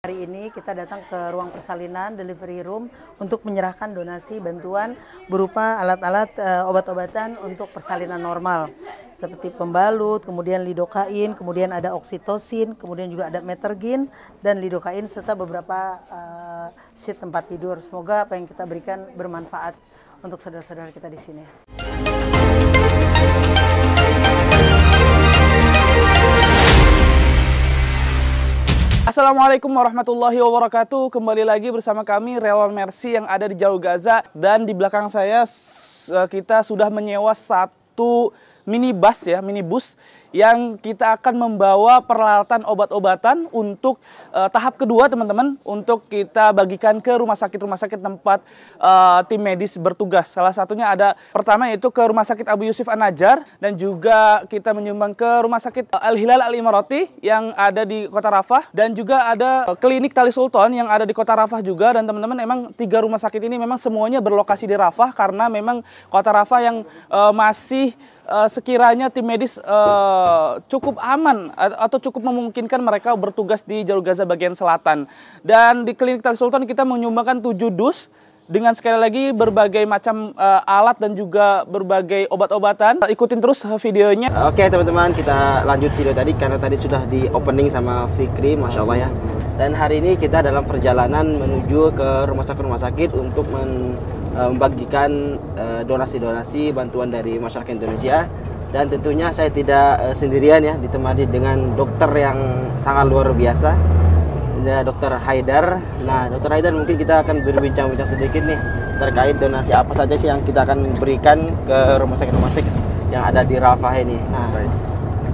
Hari ini kita datang ke ruang persalinan delivery room untuk menyerahkan donasi bantuan berupa alat-alat obat-obatan untuk persalinan normal seperti pembalut, kemudian lidokain, kemudian ada oksitosin, kemudian juga ada metergin dan lidokain serta beberapa sheet tempat tidur. Semoga apa yang kita berikan bermanfaat untuk saudara-saudara kita di sini. Assalamualaikum warahmatullahi wabarakatuh. Kembali lagi bersama kami Relawan Mercy yang ada di Jalur Gaza. Dan di belakang saya kita sudah menyewa satu minibus yang kita akan membawa peralatan obat-obatan untuk tahap kedua, teman-teman, untuk kita bagikan ke rumah sakit tempat tim medis bertugas. Salah satunya ada pertama yaitu ke Rumah Sakit Abu Yusuf An-Najjar, dan juga kita menyumbang ke Rumah Sakit Al-Hilal Al-Imarati yang ada di Kota Rafah, dan juga ada Klinik Tali Sultan yang ada di Kota Rafah juga. Dan teman-teman, memang tiga rumah sakit ini memang semuanya berlokasi di Rafah karena memang Kota Rafah yang masih sekiranya tim medis cukup aman atau cukup memungkinkan mereka bertugas di Jalur Gaza bagian selatan. Dan di Klinik Tali Sultan kita menyumbangkan 7 dus dengan sekali lagi berbagai macam alat dan juga berbagai obat-obatan. Ikutin terus videonya. Oke teman-teman, kita lanjut video tadi karena tadi sudah di opening sama Fikri, Masya Allah ya. Dan hari ini kita dalam perjalanan menuju ke rumah sakit untuk membagikan donasi-donasi bantuan dari masyarakat Indonesia. Dan tentunya saya tidak sendirian ya, ditemani dengan dokter yang sangat luar biasa, ada Dokter Haidar. Nah, Dokter Haidar, mungkin kita akan berbincang-bincang sedikit nih terkait donasi apa saja sih yang kita akan berikan ke rumah sakit yang ada di Rafah ini. Nah,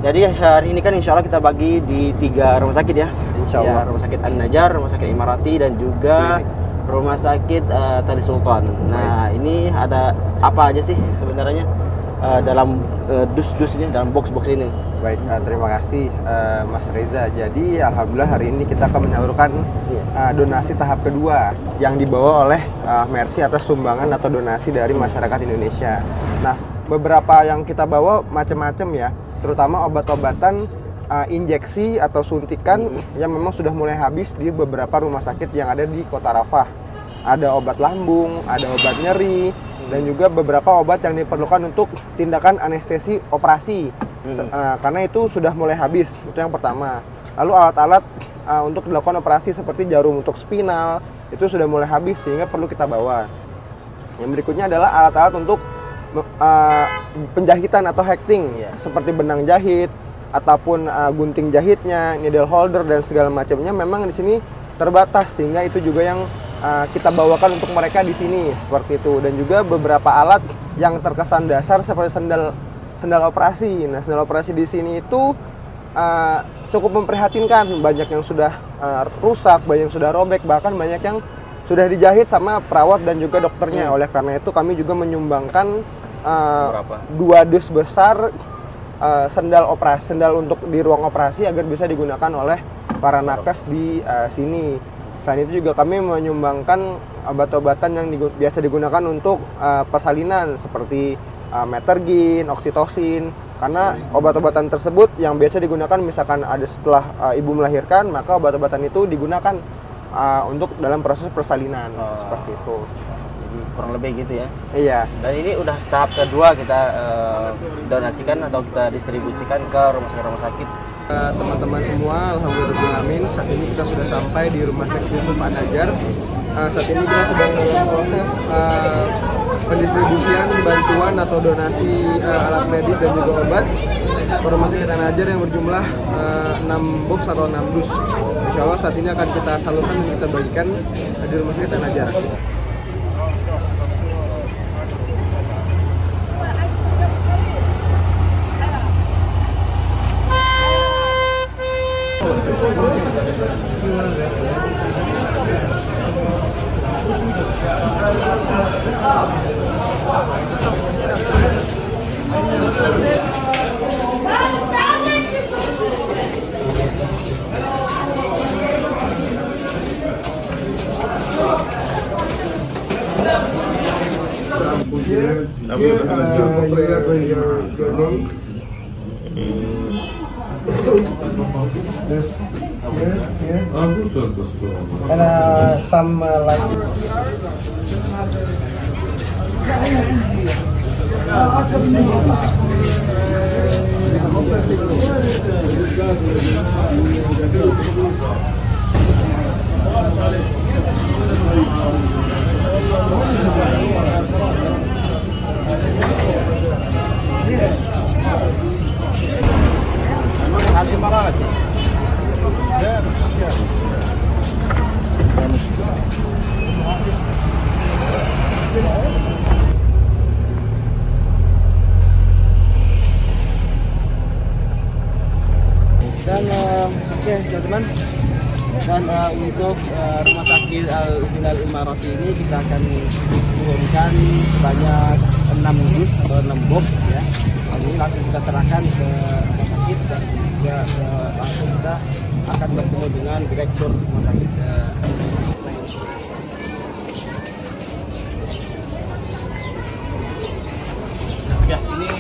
jadi hari ini kan insya Allah kita bagi di 3 rumah sakit ya. Insya Allah. Ya, Rumah Sakit An-Najjar, Rumah Sakit Imarati, dan juga Rumah Sakit Tali Sultan. Nah, ini ada apa aja sih sebenarnya dalam dus-dus ini, dalam box-box ini? Baik, terima kasih Mas Reza. Jadi alhamdulillah hari ini kita akan menyalurkan donasi tahap kedua yang dibawa oleh Mercy atas sumbangan atau donasi dari masyarakat Indonesia. Nah, beberapa yang kita bawa macam-macam ya, terutama obat-obatan injeksi atau suntikan yang memang sudah mulai habis di beberapa rumah sakit yang ada di Kota Rafah. Ada obat lambung, ada obat nyeri, dan juga beberapa obat yang diperlukan untuk tindakan anestesi operasi. Karena itu sudah mulai habis, itu yang pertama. Lalu alat-alat untuk dilakukan operasi seperti jarum untuk spinal, itu sudah mulai habis sehingga perlu kita bawa. Yang berikutnya adalah alat-alat untuk penjahitan atau hacking, seperti benang jahit, ataupun gunting jahitnya, needle holder, dan segala macamnya memang di sini terbatas, sehingga itu juga yang kita bawakan untuk mereka di sini seperti itu. Dan juga beberapa alat yang terkesan dasar seperti sendal operasi. Nah, sendal operasi di sini itu cukup memprihatinkan, banyak yang sudah rusak, banyak yang sudah robek, bahkan banyak yang sudah dijahit sama perawat dan juga dokternya. Oleh karena itu kami juga menyumbangkan 2 dus besar sendal untuk di ruang operasi agar bisa digunakan oleh para nakes di sini. Selain itu juga kami menyumbangkan obat-obatan yang biasa digunakan untuk persalinan seperti metergin, oksitosin, karena obat-obatan tersebut yang biasa digunakan misalkan ada setelah ibu melahirkan, maka obat-obatan itu digunakan untuk dalam proses persalinan seperti itu. Jadi kurang lebih gitu ya. Iya. Dan ini udah tahap kedua kita donasikan atau kita distribusikan ke rumah sakit. Teman-teman semua, alhamdulillah, saat ini kita sudah sampai di Rumah Sakit Yusuf An-Najjar. Saat ini kita sedang dalam proses pendistribusian bantuan atau donasi alat medis dan juga obat ke Rumah Sakit An-Najjar yang berjumlah 6 box atau 6 dus. Insya Allah saat ini akan kita salurkan dan kita bagikan di Rumah Sakit An-Najjar. Terus And some like. Dan oke teman-teman, dan untuk rumah sakit Al-Hilal Imarati ini kita akan turunkan sebanyak 6 bus atau 6 box ya. Ini langsung kita serahkan ke rumah sakit dan juga langsung kita akan bertemu dengan direktur rumah sakit. Ya, ini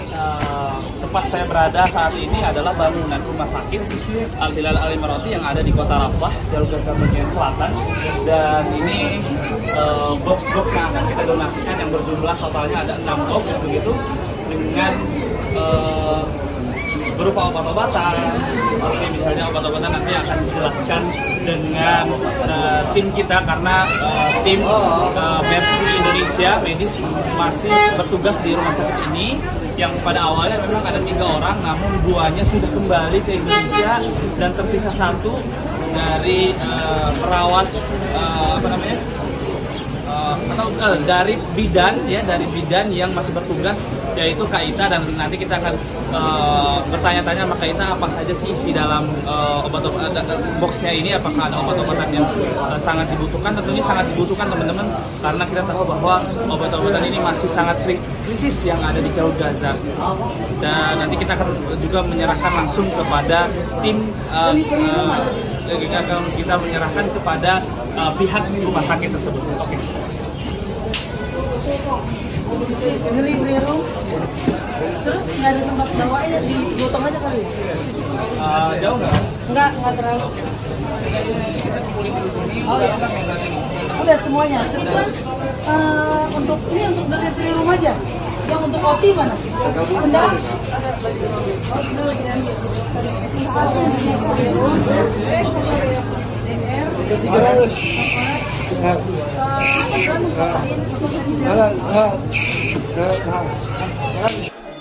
tempat saya berada saat ini adalah bangunan rumah sakit Al-Hilal Al-Imarati yang ada di kota Rafah, Jalur Gaza bagian selatan. Dan ini box-box yang akan kita donasikan yang berjumlah totalnya ada 6 box begitu, dengan berupa obat-obatan. Seperti misalnya obat-obatan nanti akan dijelaskan dengan tim kita, karena tim Mercy Indonesia medis masih bertugas di rumah sakit ini, yang pada awalnya memang ada 3 orang, namun 2-nya sudah kembali ke Indonesia dan tersisa 1 dari perawat dari bidan ya, dari bidan yang masih bertugas, yaitu Kak Ita. Dan nanti kita akan bertanya-tanya sama Kak Ita apa saja sih isi dalam obat-obatan boxnya ini, apakah ada obat-obatan yang sangat dibutuhkan. Tentunya sangat dibutuhkan teman-teman, karena kita tahu bahwa obat-obatan ini masih sangat krisis yang ada di Jalur Gaza. Dan nanti kita akan juga menyerahkan langsung kepada tim kita menyerahkan kepada pihak rumah sakit tersebut. Oke. Delivery room, terus nggak ada tempat bawanya, digotong aja kali? Jauh nggak? Nggak terlalu. Oh ya, udah semuanya. Terus kan untuk ini untuk delivery room aja. Yang untuk OT mana? Benda? Oh, benda lagi ambil.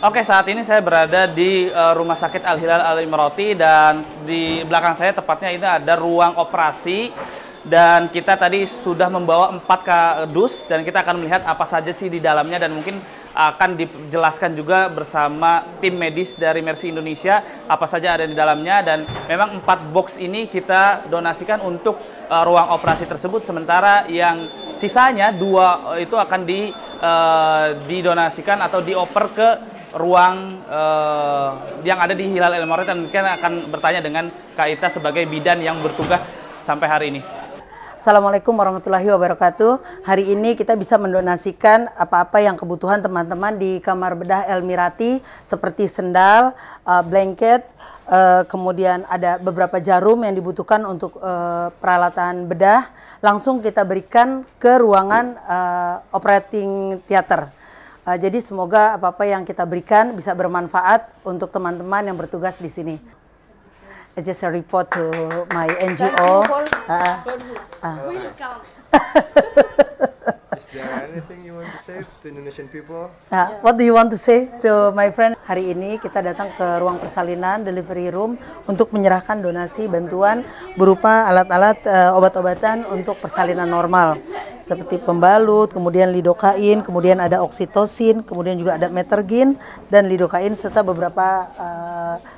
Oke, saat ini saya berada di Rumah Sakit Al-Hilal Al-Imarati, dan di belakang saya tepatnya ini ada ruang operasi. Dan kita tadi sudah membawa 4 kardus, dan kita akan melihat apa saja sih di dalamnya, dan mungkin akan dijelaskan juga bersama tim medis dari Mercy Indonesia apa saja ada di dalamnya. Dan memang 4 box ini kita donasikan untuk ruang operasi tersebut, sementara yang sisanya 2 itu akan didonasikan atau dioper ke ruang yang ada di Hilal Al-Imarati. Dan kita akan bertanya dengan Kak Ita sebagai bidan yang bertugas sampai hari ini. Assalamualaikum warahmatullahi wabarakatuh. Hari ini kita bisa mendonasikan apa-apa yang kebutuhan teman-teman di kamar bedah Al-Imarati, seperti sendal, blanket, kemudian ada beberapa jarum yang dibutuhkan untuk peralatan bedah. Langsung kita berikan ke ruangan operating theater. Jadi semoga apa-apa yang kita berikan bisa bermanfaat untuk teman-teman yang bertugas di sini. It's just a report to my NGO. Welcome. Is there anything you want to say to Indonesian people? What do you want to say to my friend? Hari ini kita datang ke ruang persalinan delivery room untuk menyerahkan donasi bantuan berupa alat-alat obat-obatan untuk persalinan normal, seperti pembalut, kemudian lidokain, kemudian ada oksitosin, kemudian juga ada metergin dan lidokain, serta beberapa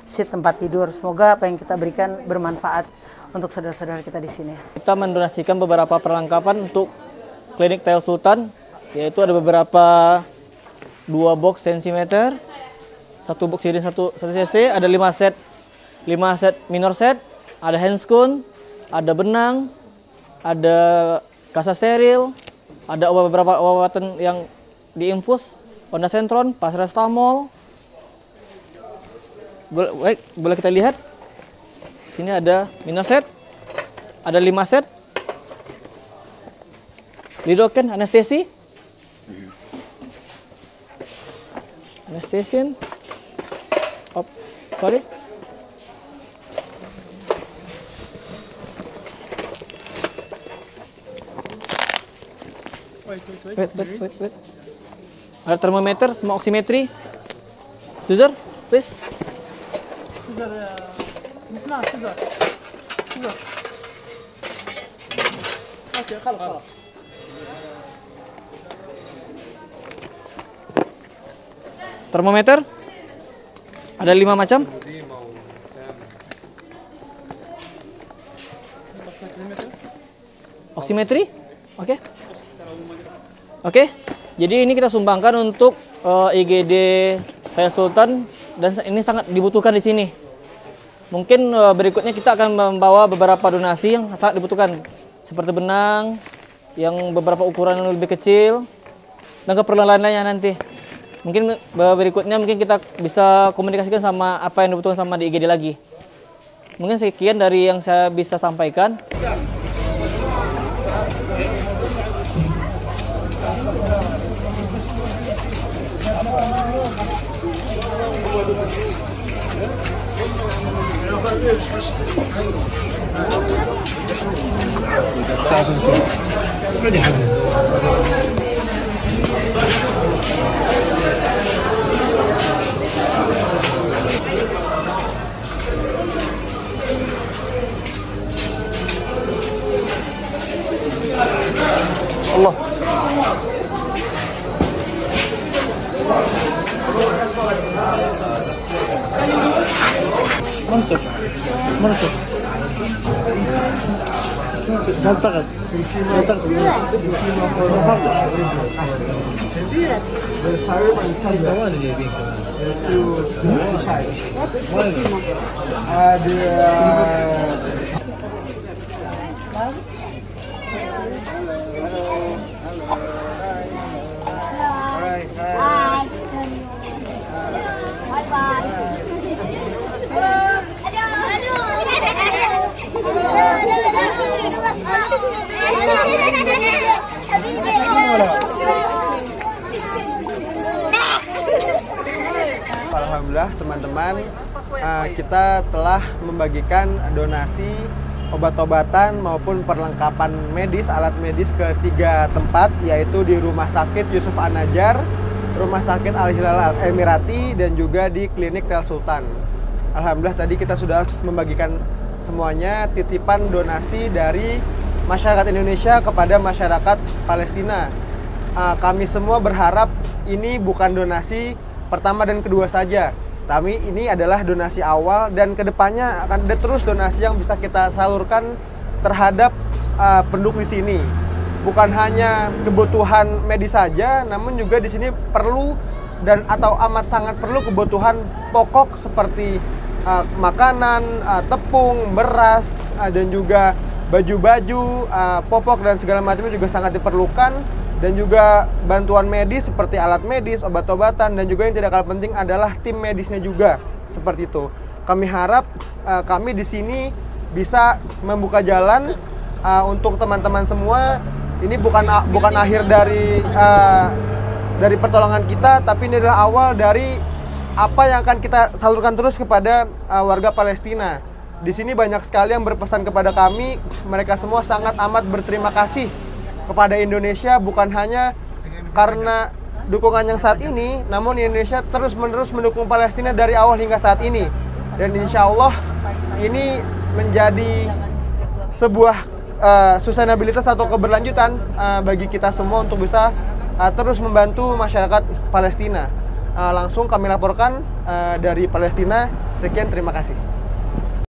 sheet tempat tidur. Semoga apa yang kita berikan bermanfaat untuk saudara-saudara kita di sini. Kita mendonasikan beberapa perlengkapan untuk klinik Tel Sultan, yaitu ada beberapa 2 box tensimeter, 1 box sirin 1 cc, ada 5 set minor set, ada handscoon, ada benang, ada kasa steril, ada beberapa obat-obatan yang diinfus, ondansetron, paracetamol. Boleh kita lihat. Sini ada minor set, ada 5 set. Lidocaine, anestesi. Anesthesion. Oh, sorry. Wait. Ada termometer sama oximetry. Suzer, please. Termometer ada 5 macam. Oximetry, oke. Oke, jadi ini kita sumbangkan untuk IGD Tayal Sultan dan ini sangat dibutuhkan di sini. Mungkin berikutnya kita akan membawa beberapa donasi yang sangat dibutuhkan seperti benang yang beberapa ukuran yang lebih kecil dan keperluan lainnya nanti. Mungkin berikutnya kita bisa komunikasikan sama apa yang dibutuhkan sama di IGD lagi. Mungkin sekian dari yang saya bisa sampaikan. Allah. Mansur. Naltakat. Alhamdulillah teman-teman, kita telah membagikan donasi obat-obatan maupun perlengkapan medis, alat medis ke 3 tempat, yaitu di Rumah Sakit Yusuf An-Najjar, Rumah Sakit Al-Hilal Al-Emirati, dan juga di Klinik Tayal Sultan. Alhamdulillah tadi kita sudah membagikan semuanya titipan donasi dari masyarakat Indonesia kepada masyarakat Palestina. Kami semua berharap ini bukan donasi pertama dan kedua saja, tapi ini adalah donasi awal dan kedepannya akan ada terus donasi yang bisa kita salurkan terhadap penduduk di sini. Bukan hanya kebutuhan medis saja, namun juga di sini perlu dan atau amat sangat perlu kebutuhan pokok seperti makanan, tepung, beras, dan juga baju-baju, popok dan segala macamnya juga sangat diperlukan. Dan juga bantuan medis seperti alat medis, obat-obatan, dan juga yang tidak kalah penting adalah tim medisnya juga seperti itu. Kami harap kami di sini bisa membuka jalan untuk teman-teman semua. Ini bukan akhir dari pertolongan kita, tapi ini adalah awal dari apa yang akan kita salurkan terus kepada warga Palestina. Di sini banyak sekali yang berpesan kepada kami, mereka semua sangat amat berterima kasih kepada Indonesia, bukan hanya karena dukungan yang saat ini, namun Indonesia terus-menerus mendukung Palestina dari awal hingga saat ini. Dan insya Allah ini menjadi sebuah sustainabilitas atau keberlanjutan bagi kita semua untuk bisa terus membantu masyarakat Palestina. Langsung kami laporkan dari Palestina. Sekian, terima kasih.